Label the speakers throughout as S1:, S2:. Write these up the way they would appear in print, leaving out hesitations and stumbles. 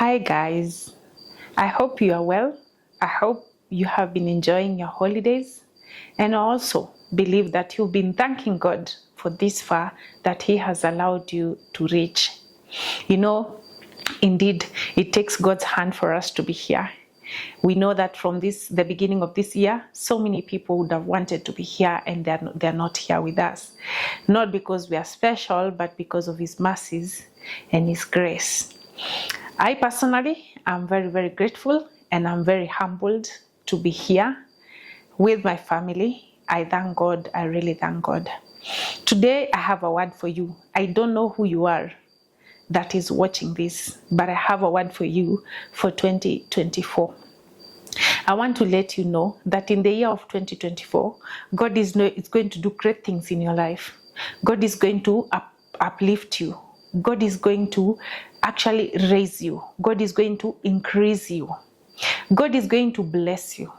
S1: Hi, guys. I hope you are well. I hope you have been enjoying your holidays, and I also believe that you've been thanking God for this far that He has allowed you to reach. You know, indeed, it takes God's hand for us to be here. We know that from the beginning of this year, so many people would have wanted to be here and they're not here with us. Not because we are special, but because of His mercies and His grace. I personally am very, very grateful and I'm very humbled to be here with my family. I thank God. I really thank God. Today, I have a word for you. I don't know who you are that is watching this, but I have a word for you for 2024. I want to let you know that in the year of 2024, God is going to do great things in your life. God is going to uplift you. God is going to actually raise you. God is going to increase you. God is going to bless you.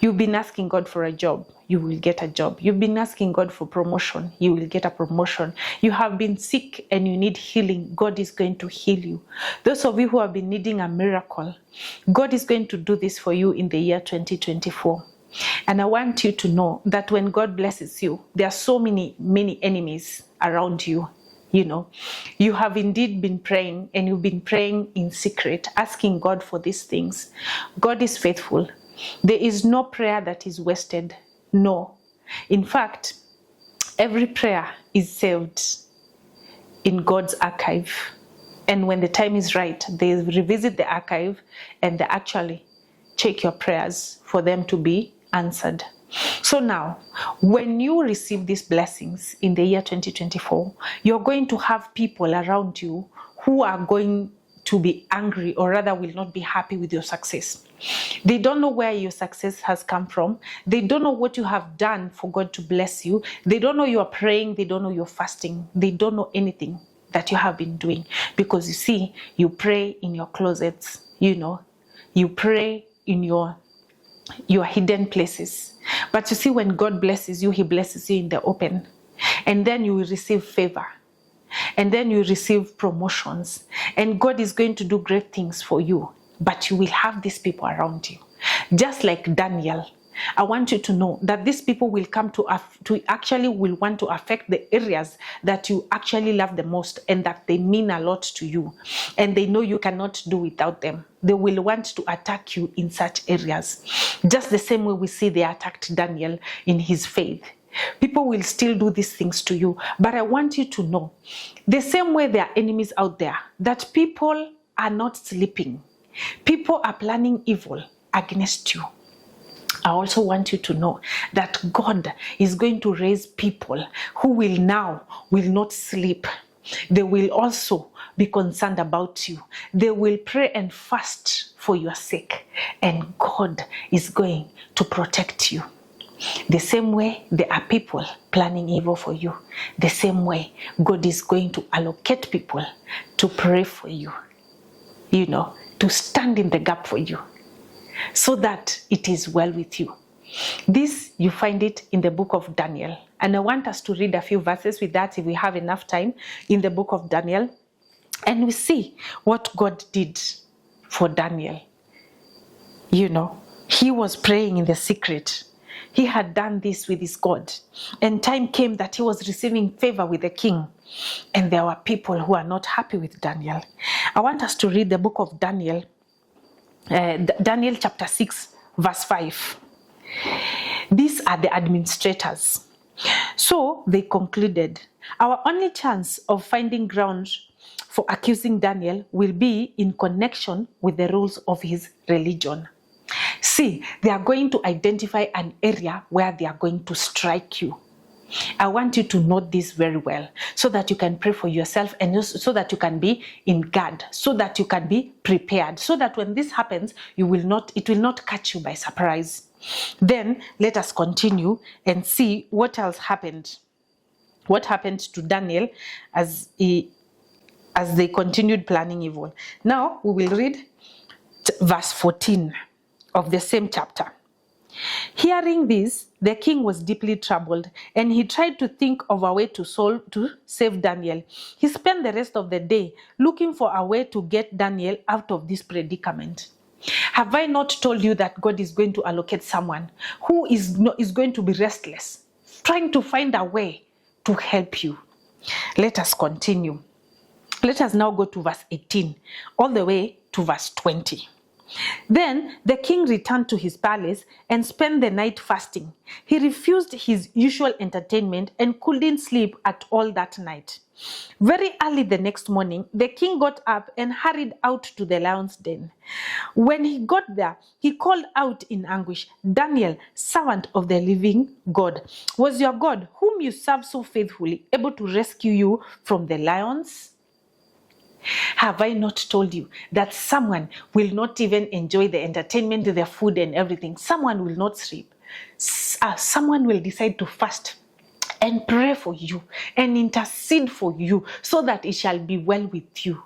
S1: You've been asking God for a job, you will get a job. You've been asking God for promotion, you will get a promotion. You have been sick and you need healing, God is going to heal you. Those of you who have been needing a miracle, God is going to do this for you in the year 2024. And I want you to know that when God blesses you, there are so many enemies around you. You know, you have indeed been praying and you've been praying in secret, asking God for these things. God is faithful. There is no prayer that is wasted. No. In fact, every prayer is saved in God's archive. And when the time is right, they revisit the archive and they actually check your prayers for them to be answered. So now, when you receive these blessings in the year 2024, you're going to have people around you who are going to be angry, or rather will not be happy with your success. They don't know where your success has come from. They don't know what you have done for God to bless you. They don't know you are praying. They don't know you're fasting. They don't know anything that you have been doing, because you see, you pray in your closets, you pray in your hidden places. But you see, when God blesses you, He blesses you in the open. And then you will receive favor. And then you receive promotions. And God is going to do great things for you. But you will have these people around you. Just like Daniel. I want you to know that these people will come to actually will want to affect the areas that you actually love the most and that they mean a lot to you. And they know you cannot do without them. They will want to attack you in such areas. Just the same way we see they attacked Daniel in his faith. People will still do these things to you. But I want you to know, the same way there are enemies out there, that people are not sleeping. People are planning evil against you. I also want you to know that God is going to raise people who will not sleep. They will also be concerned about you. They will pray and fast for your sake. And God is going to protect you. The same way there are people planning evil for you, the same way God is going to allocate people to pray for you, to stand in the gap for you, so that it is well with you. This, you find it in the book of Daniel. And I want us to read a few verses with that, if we have enough time, in the book of Daniel. And we see what God did for Daniel. He was praying in the secret. He had done this with his God. And time came that he was receiving favor with the king. And there were people who are not happy with Daniel. I want us to read the book of Daniel, Daniel chapter 6, verse 5. These are the administrators. So they concluded, our only chance of finding ground for accusing Daniel will be in connection with the rules of his religion. See, they are going to identify an area where they are going to strike you. I want you to note this very well, so that you can pray for yourself, and so that you can be in guard, so that you can be prepared, so that when this happens, it will not catch you by surprise. Then let us continue and see what else happened. What happened to Daniel as they continued planning evil. Now we will read verse 14 of the same chapter. Hearing this, the king was deeply troubled, and he tried to think of a way to save Daniel. He spent the rest of the day looking for a way to get Daniel out of this predicament. Have I not told you that God is going to allocate someone who is going to be restless, trying to find a way to help you? Let us continue. Let us now go to verse 18 all the way to verse 20. Then the king returned to his palace and spent the night fasting. He refused his usual entertainment and couldn't sleep at all that night. Very early the next morning, the king got up and hurried out to the lion's den. When he got there, he called out in anguish, "Daniel, servant of the living God, was your God, whom you serve so faithfully, able to rescue you from the lions?" Have I not told you that someone will not even enjoy the entertainment, the food and everything? Someone will not sleep. Someone will decide to fast and pray for you and intercede for you so that it shall be well with you.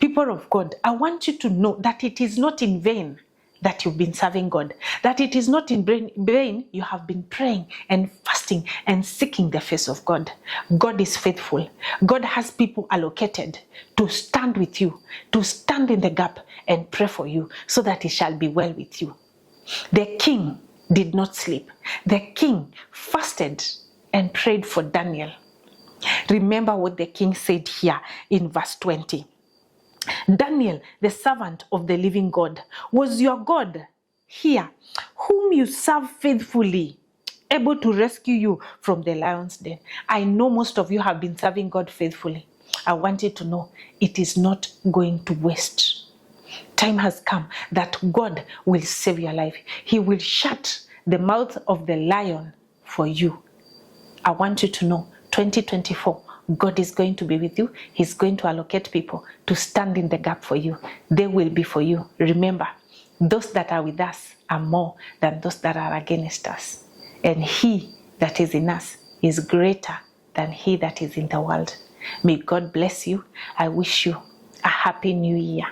S1: People of God, I want you to know that it is not in vain that you've been serving God, that it is not in vain you have been praying and fasting and seeking the face of God. God is faithful. God has people allocated to stand with you, to stand in the gap and pray for you so that it shall be well with you. The king did not sleep. The king fasted and prayed for Daniel. Remember what the king said here in verse 20. "Daniel, the servant of the living God, was your God here, whom you serve faithfully, able to rescue you from the lion's den?" I know most of you have been serving God faithfully. I want you to know it is not going to waste. Time has come that God will save your life. He will shut the mouth of the lion for you. I want you to know 2024, God is going to be with you. He's going to allocate people to stand in the gap for you. They will be for you. Remember, those that are with us are more than those that are against us. And he that is in us is greater than he that is in the world. May God bless you. I wish you a happy new year.